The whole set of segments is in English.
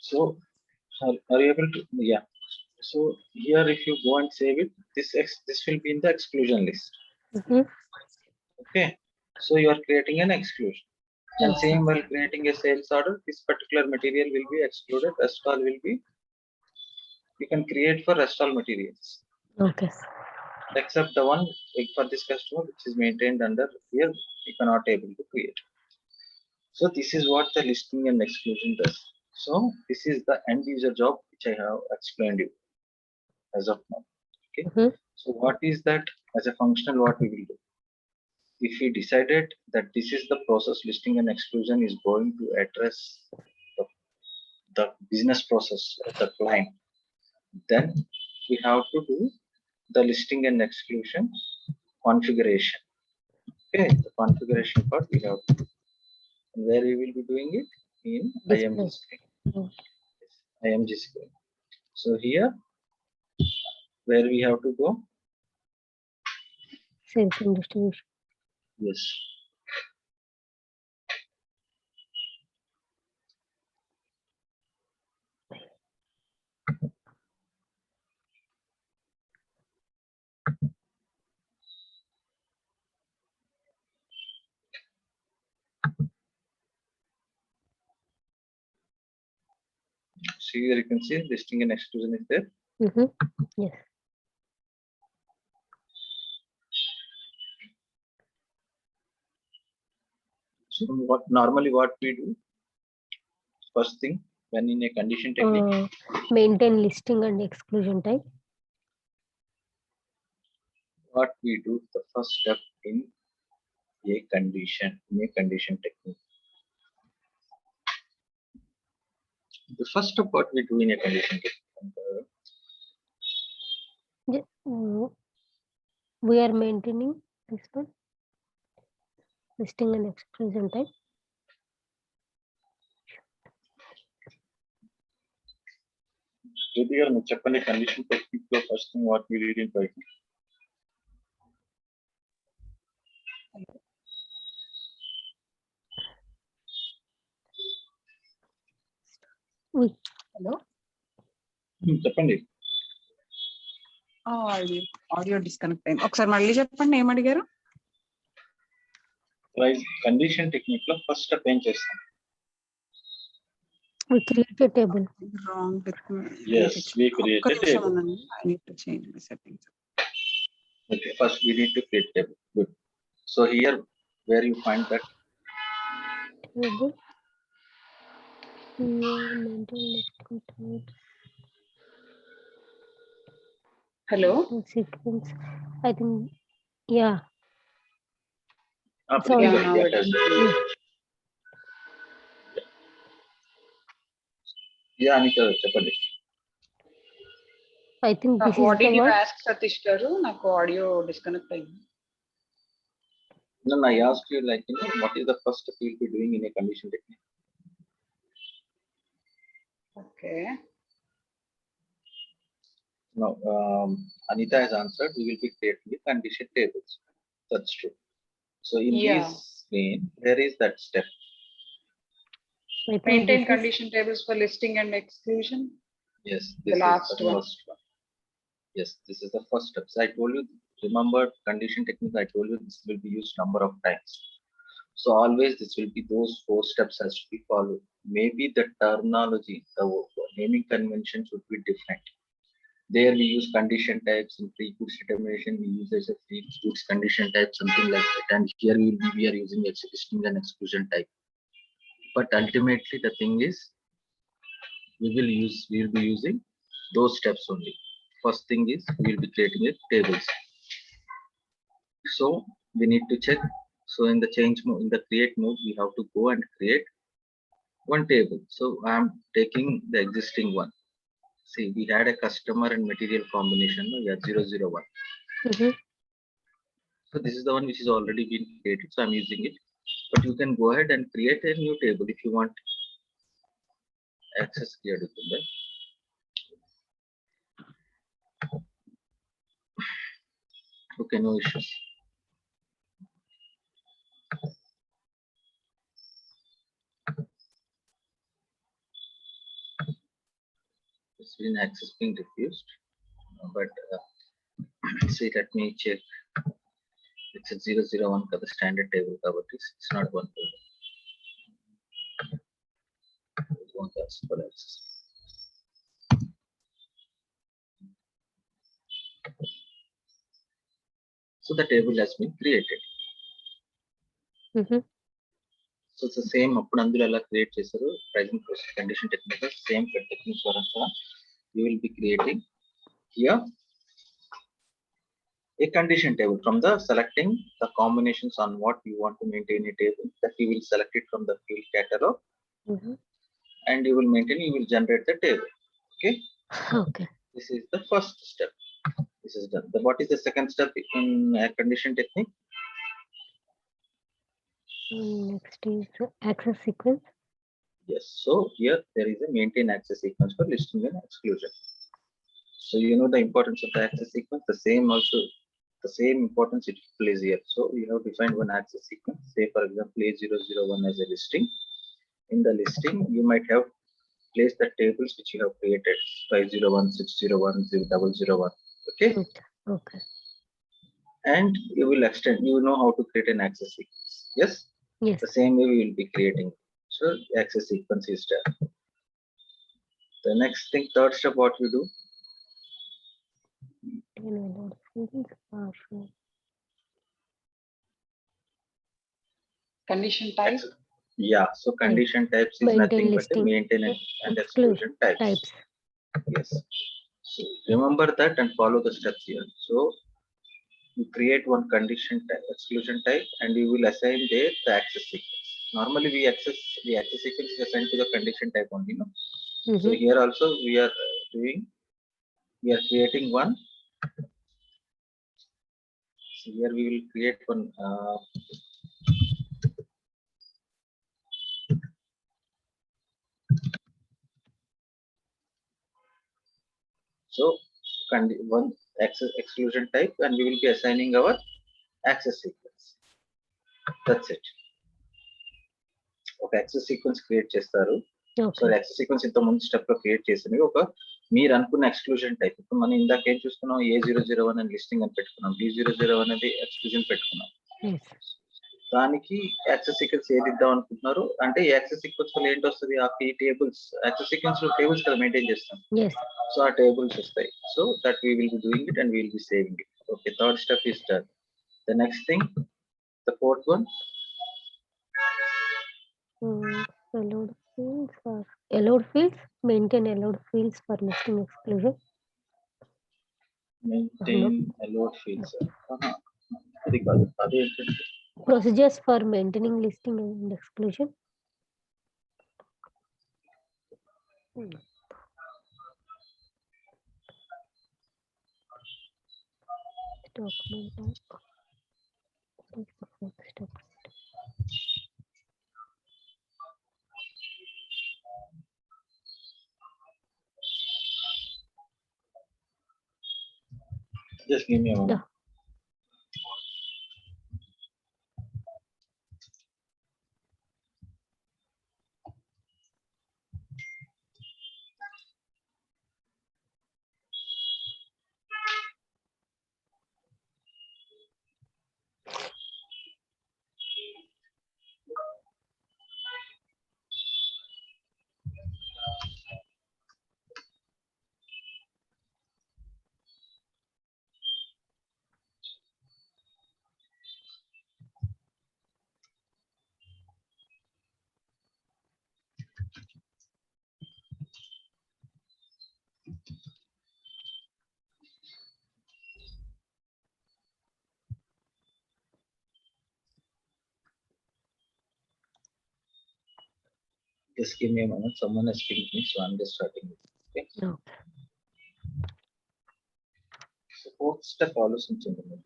So are you able to? Yeah. So here, if you go and save it, this will be in the exclusion list. Okay. So you are creating an exclusion. And same while creating a sales order, this particular material will be excluded. Rest all will be, you can create for rest all materials. Okay. Except the one for this customer which is maintained under here, you cannot able to create. So this is what the listing and exclusion does. So this is the end user job which I have explained you as of now. Okay. So what is that as a functional, what we will do? If we decided that this is the process, listing and exclusion is going to address the business process of the client, then we have to do the listing and exclusion configuration. Okay, the configuration part we have to do. And where we will be doing it? In IMG screen. IMG screen. So here, where we have to go? Sales and distribution. Yes. See here, you can see listing and exclusion is there. Yes. So what normally what we do? First thing, when in a condition technique, maintain listing and exclusion type. What we do, the first step in a condition technique. The first step what we do in a condition technique. We are maintaining this one, listing and exclusion type. Here, చెప్పండి condition technique లో first thing what we did in Python. Hello. చెప్పండి. Audio disconnect అయింది. ఒకసారి మళ్ళీ చెప్పండి, ఏం అడిగారు? Condition technique లో ఫస్ట్ స్టెప్ ఏం చేస్తాం? We create a table. Wrong. Yes, we create a table. I need to change my settings. Okay, first we need to create table. Good. So here, where you find that Table. Maintain listing type. Hello. Sequence. I think, yeah. Yeah, Anika, చెప్పండి. I think this what is did the you one. ask, Satish garu? Naku audio disconnect అయింది. No, I asked you, like, what is the first step you'll be doing in a condition technique? Okay. No, Anita has answered. We will be creating the condition tables. That's true. So in this screen, there is that step. Maintain condition tables for listing and exclusion. Yes, this the last is the first one. Yes, this is the first step. So I told you, remember condition technique, I told you this will be used number of times. So always this will be those 4 steps as we follow. Maybe the terminology, the naming conventions would be different. There we use condition types in pre-goods determination, we use as a pre-goods condition type, something like that. And here we are using listing and exclusion type. But ultimately the thing is, we will be using those steps only. First thing is we will be creating a tables. So we need to check. So in the change mode, in the create mode, we have to go and create one table. So I am taking the existing one. See, we had a customer and material combination. Yeah, 001. So this is the one which is already been created. So I'm using it. But you can go ahead and create a new table if you want access created to that. Okay, no issues. been access being diffused, but see, let me check. It's a 001 for the standard table cover. It's not one folder. It won't ask for access. So the table has been created. So it's the same అప్పుడు అందులో ఎలా create చేశారు pricing process condition technique same technique ద్వారా you will be creating here a condition table from the selecting the combinations on what you want to maintain a table, that you will select it from the field catalog and you will maintain, you will generate the table. Okay. This is the first step. This is done. What is the second step in a condition technique? Next is access sequence. Yes. So here there is a maintain access sequence for listing and exclusion. So you know the importance of the access sequence. The same importance it plays here. So we have defined one access sequence. Say for example A001 as a listing. In the listing, you might have placed the tables which you have created 501, 601, 001. Okay. Okay. And you will extend. You know how to create an access sequence. Yes. Yes. The same way we will be creating. So access sequence is done. The next thing, third step, what we do? Condition type. Yeah, so condition types is nothing but a maintenance and exclusion types. Yes. So remember that and follow the steps here. So you create one condition type, exclusion type, and you will assign there the access sequence. Normally the access sequence is assigned to the condition type only, no? So here also we are creating one. So here we will create one so one access exclusion type, and we will be assigning our access sequence. That's it. Okay, access sequence create చేస్తారు. So access sequence ఇంత ముందు step లో create చేసింది ఒక మీరు అనుకున్న exclusion type. ఇప్పుడు మనం ఇందాక ఏం చూసుకున్నాం, A001 అని లిస్టింగ్ అని పెట్టుకున్నాం, B001 అనేది ఎక్స్క్లూజన్ పెట్టుకున్నాం. దానికి యాక్సెస్ సీక్వెన్స్ ఏది ఇద్దాం అనుకుంటున్నారు అంటే యాక్సెస్ సీక్వెన్స్ లో ఏంటి వస్తుంది, ఆ టేబుల్స్ యాక్సెస్ సీక్వెన్స్ లో టేబుల్స్ కదా మెయింటైన్ చేస్తాం. సో ఆ టేబుల్స్ వస్తాయి. So that we will be doing it and we will be saving it. Okay, third step is done. The next thing, the fourth one, allowed fields, maintain allowed fields for listing exclusion. Maintain allowed fields. అది కాదు, అదే procedures for maintaining listing and exclusion. Document type. That's the fourth step. Just give me a moment. Just give me a moment. Someone has pinged me, so I'm just starting it. Okay. So fourth step ఆలోచించండి.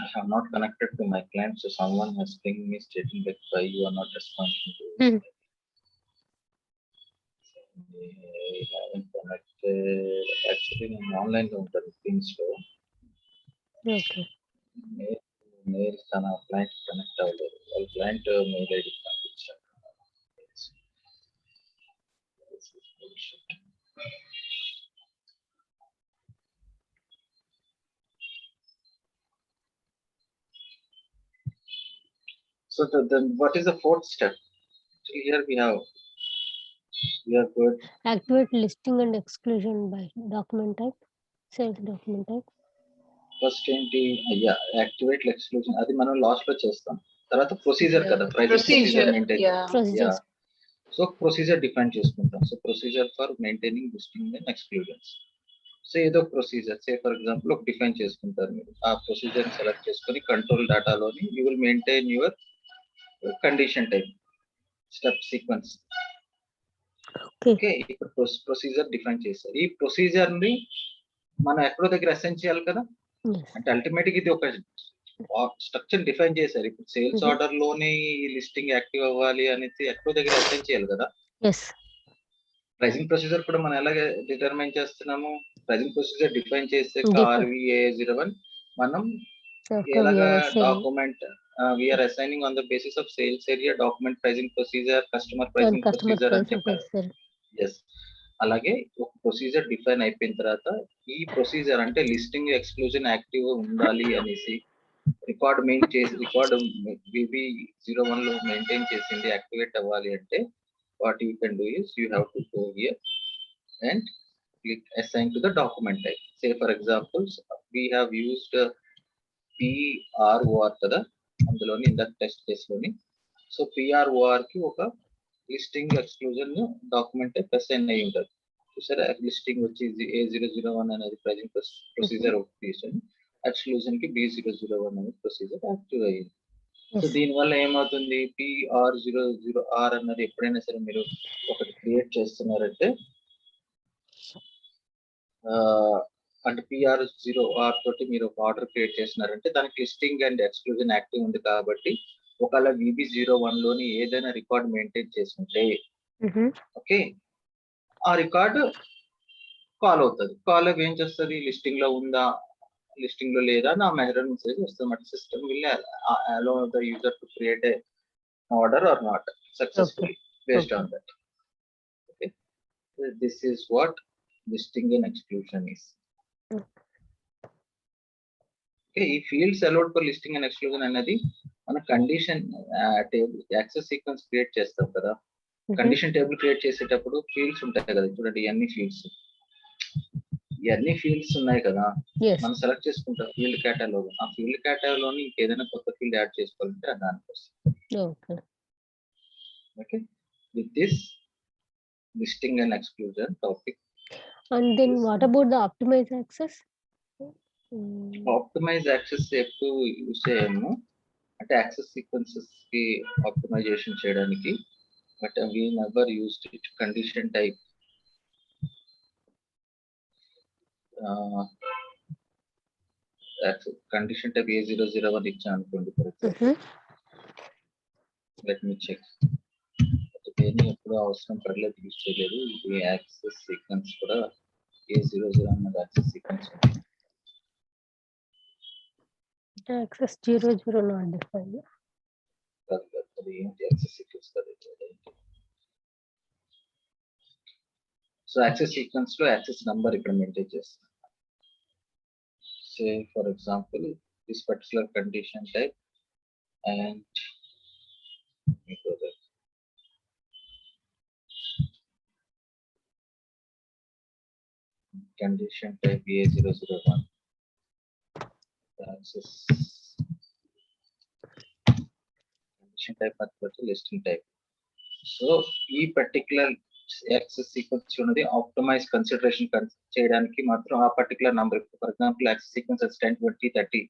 I have not connected to my client, so someone has pinged me stating that why you are not responding to Hmm. I haven't connected. Actually, I'm online on the things so Okay. mail tana client connect అవ్వలేదు వాళ్ళ client mail ID పంపించారు. This is bullshit. So then what is the fourth step? Actually, here we are good. Activate listing and exclusion by document type, sales document type. First ఏంటి activate exclusion అది మనం last లో చేస్తాం. తర్వాత procedure కదా, procedure maintain. Procedures. So procedure define చేసుకుంటాం. So procedure for maintaining listing and exclusions. So ఏదో procedure say for example ఒక డిఫైన్ చేసుకుంటారు మీరు. ఆ ప్రొసీజర్ సెలెక్ట్ చేసుకొని కంట్రోల్ డేటాలోని you will maintain your condition type step sequence. Okay, ఇప్పుడు procedure define చేస్తారు. ఈ ప్రొసీజర్ ని మనం ఎక్కడో దగ్గర అసైన్ చేయాలి కదా. అంటే అల్టిమేట్ ఇది ఒక స్ట్రక్చర్ డిఫైన్ చేశారు. ఇప్పుడు సేల్స్ ఆర్డర్ లోని లిస్టింగ్ యాక్టివ్ అవ్వాలి అనేది ఎక్కడో దగ్గర అసైన్ చేయాలి కదా. ప్రైజింగ్ ప్రొసీజర్ కూడా మనం ఎలా డిటర్మైన్ చేస్తున్నాము? ప్రైజింగ్ ప్రొసీజర్ డిఫైన్ చేసాక RVA01 మనం ఎలాగా document we are assigning on the basis of sales area, document pricing procedure, customer pricing procedure అని చెప్పారు. ఎస్, అలాగే ఒక ప్రొసీజర్ డిఫైన్ అయిపోయిన తర్వాత ఈ ప్రొసీజర్ అంటే లిస్టింగ్ ఎక్స్క్లూజన్ యాక్టివ్ ఉండాలి అనేసి రికార్డ్ BB01 లో మెయింటైన్ చేసింది యాక్టివేట్ అవ్వాలి అంటే what you can do is you have to go here and click assign to the document type. Say for example, we have used PROR కదా అందులోని in that test case లోని. So PROR కి ఒక listing exclusion document type assign అయి ఉంటుంది. చూసారా, listing వచ్చి A001 అనేది ప్రైజింగ్ ప్రొసీజర్ ఒకటి తీసుకొని ఎక్స్క్లూజన్ కి B001 అనేది ప్రొసీజర్ యాక్టివ్ అయ్యింది. సో దీనివల్ల ఏమవుతుంది, PR00R అన్నది ఎప్పుడైనా సరే మీరు ఒకటి క్రియేట్ చేస్తున్నారంటే అంటే PR0R తోటి మీరు ఒక ఆర్డర్ క్రియేట్ చేస్తున్నారంటే దానికి లిస్టింగ్ అండ్ ఎక్స్క్లూజన్ యాక్టివ్ ఉంది కాబట్టి ఒకవేళ BB01 లోని ఏదైనా రికార్డ్ మెయింటైన్ చేసుకుంటే ఓకే ఆ రికార్డు కాల్ అవుతుంది. కాల్ ఏం చేస్తుంది, లిస్టింగ్ లో ఉందా లిస్టింగ్ లో లేదా నా మెసేజ్ వస్తుంది. System will allow the user to create a order or not successfully based on that. Okay, so this is what listing and exclusion is. Okay, ఈ fields allowed for listing and exclusion అనేది మన condition table access sequence create చేస్తాం కదా. Condition table create చేసేటప్పుడు fields ఉంటాయి కదా. చూడండి ఇవన్నీ ఫీల్డ్స్ ఉన్నాయి కదా, మనం సెలెక్ట్ చేసుకుంటాం ఫీల్డ్ కేటలాగ్. ఆ ఫీల్డ్ కేటలాగ్ లోని ఏదైనా కొత్త ఫీల్డ్ యాడ్ చేసుకోవాలంటే దానికోసం. Okay, with this listing and exclusion topic. And then what about the optimize access? Optimize access ఎక్కువ యూజ్ చేయము, అంటే యాక్సెస్ సీక్వెన్సెస్ కి ఆప్టిమైజేషన్ చేయడానికి. But we never used it. Condition type condition type A001 ఇచ్చా అనుకోండి for example. Let me check. దేన్ని ఎప్పుడు అవసరం పడలేదు, యూజ్ చేయలేదు. ఇది యాక్సెస్ సీక్వెన్స్ కూడా A00 అన్నది access sequence. Access 00 not defined. అది ఏంటి యాక్సెస్ సీక్వెన్స్ కదా. సో యాక్సెస్ సీక్వెన్స్ లో యాక్సెస్ నంబర్ ఇక్కడ మెయింటైన్ చేస్తాం. Say for example this particular condition type and condition type A001 access condition type ಮತ್ತು listing type. So ఈ particular access sequence ఉన్నది optimize consideration చేయడానికి మాత్రం ఆ particular number. For example access sequence 10, 20, 30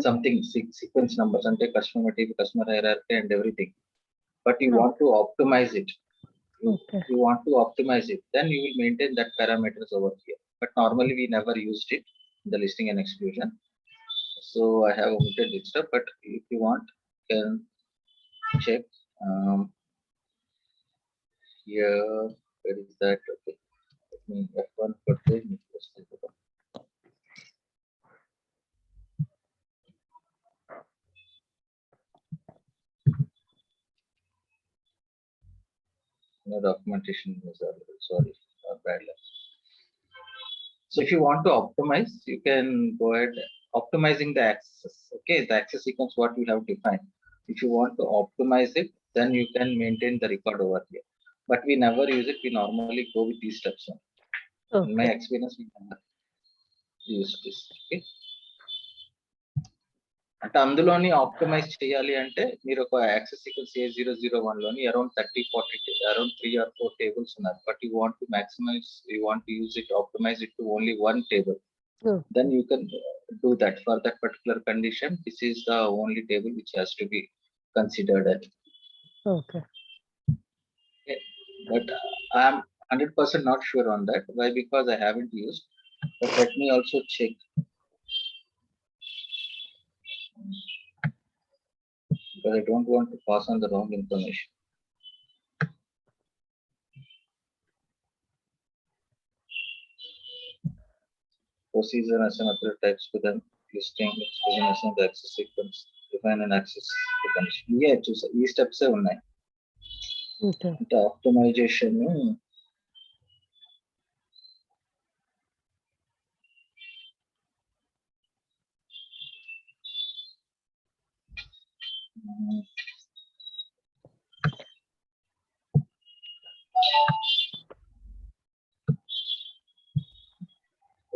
something sequence numbers అంటే customer TP, customer hierarchy and everything. But you want to optimize it. You want to optimize it, then you will maintain that parameters over here. But normally we never used it in the listing and exclusion. So I have omitted this step, but if you want, you can check here. Where is that? Okay, let me F1 purchase. No documentation is available. Sorry, bad luck. So if you want to optimize, you can go ahead optimizing the access. Okay, the access sequence what you have defined. If you want to optimize it, then you can maintain the record over here. But we never use it. We normally go with these steps. In my Okay. experience, we never use this. Okay. అంటే అందులోని optimise చేయాలి అంటే మీరు ఒక access sequence A001 లోని around 30-40 around 3 or 4 tables ఉన్నారు, but you want to maximise, you want to use it, optimise it to only one table. Then you can do that for that particular condition. This is the only table which has to be considered. Okay. Okay. But I am 100% not sure on that. Why? Because I haven't used. But let me also check. Because I don't want to pass on the wrong information. Procedure as an other types to them, listing, exclusion as the access sequence, define an access to condition. Yeah, choose these steps are online. Okay. The optimization.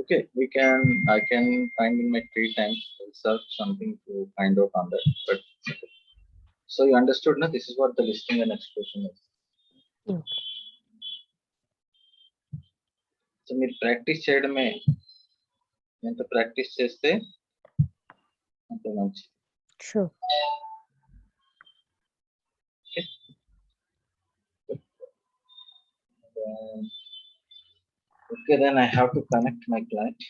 Okay, I can find in my free time, search something to find out on that. But so you understood, no? This is what the listing and exclusion is. Yeah. So మీరు practice చేయడమే, ఎంత practice చేస్తే అంత మంచి. Sure. Okay, then I have to connect my client.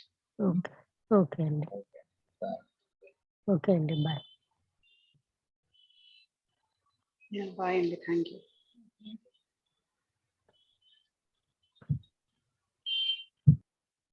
Okay. Okay, Andy. Okay, Andy. Bye. Bye, Andy. Thank you.